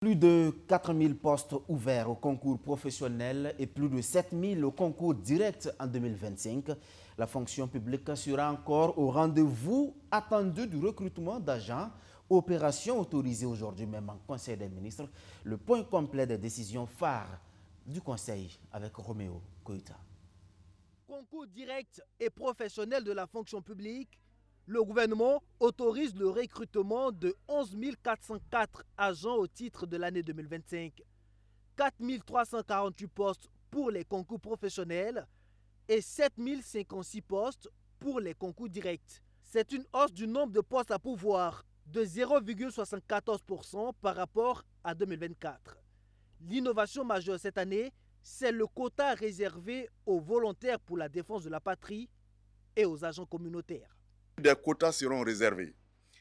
Plus de 4000 postes ouverts au concours professionnel et plus de 7000 au concours direct en 2025. La fonction publique sera encore au rendez-vous attendu du recrutement d'agents. Opération autorisée aujourd'hui même en Conseil des ministres. Le point complet des décisions phares du Conseil avec Roméo Koïta. Concours direct et professionnel de la fonction publique, le gouvernement autorise le recrutement de 11 404 agents au titre de l'année 2025, 4 348 postes pour les concours professionnels et 7 056 postes pour les concours directs. C'est une hausse du nombre de postes à pourvoir de 0,74% par rapport à 2024. L'innovation majeure cette année, c'est le quota réservé aux volontaires pour la défense de la patrie et aux agents communautaires. Des quotas seront réservés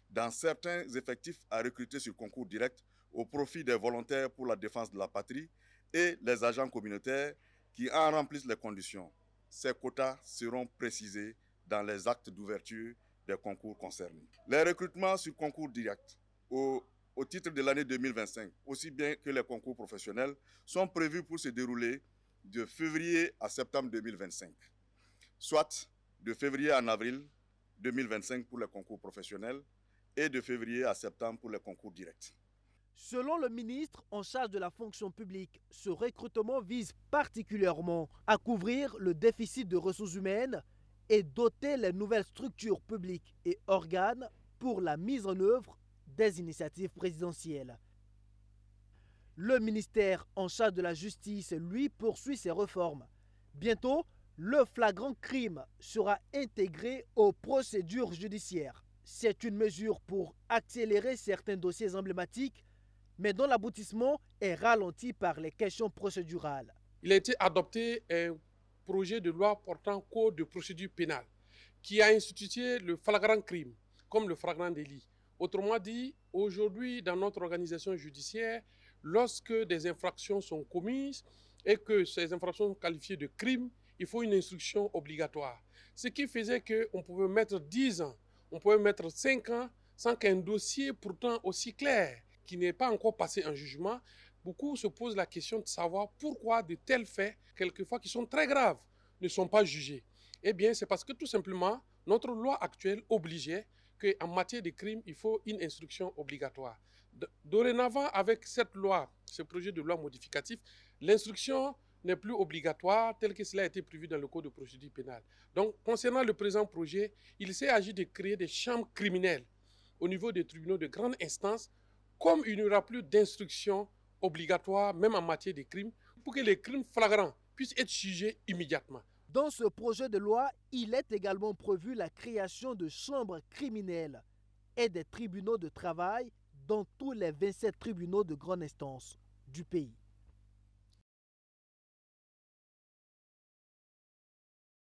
dans certains effectifs à recruter sur concours direct au profit des volontaires pour la défense de la patrie et les agents communautaires qui en remplissent les conditions. Ces quotas seront précisés dans les actes d'ouverture des concours concernés. Les recrutements sur concours direct au titre de l'année 2025, aussi bien que les concours professionnels, sont prévus pour se dérouler de février à septembre 2025, soit de février en avril 2025 pour les concours professionnels et de février à septembre pour les concours directs. Selon le ministre en charge de la fonction publique, ce recrutement vise particulièrement à couvrir le déficit de ressources humaines et doter les nouvelles structures publiques et organes pour la mise en œuvre des initiatives présidentielles. Le ministère en charge de la justice, lui, poursuit ses réformes. Bientôt, le flagrant crime sera intégré aux procédures judiciaires. C'est une mesure pour accélérer certains dossiers emblématiques, mais dont l'aboutissement est ralenti par les questions procédurales. Il a été adopté un projet de loi portant code de procédure pénale qui a institué le flagrant crime comme le flagrant délit. Autrement dit, aujourd'hui, dans notre organisation judiciaire, lorsque des infractions sont commises et que ces infractions sont qualifiées de crimes, il faut une instruction obligatoire. Ce qui faisait qu'on pouvait mettre 10 ans, on pouvait mettre 5 ans sans qu'un dossier pourtant aussi clair, qui n'est pas encore passé en jugement, beaucoup se posent la question de savoir pourquoi de tels faits, quelquefois qui sont très graves, ne sont pas jugés. Eh bien, c'est parce que tout simplement, notre loi actuelle obligeait qu'en matière de crime, il faut une instruction obligatoire. Dorénavant, avec cette loi, ce projet de loi modificatif, l'instruction n'est plus obligatoire tel que cela a été prévu dans le Code de procédure pénale. Donc, concernant le présent projet, il s'est agi de créer des chambres criminelles au niveau des tribunaux de grande instance, comme il n'y aura plus d'instruction obligatoire, même en matière de crimes, pour que les crimes flagrants puissent être jugés immédiatement. Dans ce projet de loi, il est également prévu la création de chambres criminelles et des tribunaux de travail dans tous les 27 tribunaux de grande instance du pays.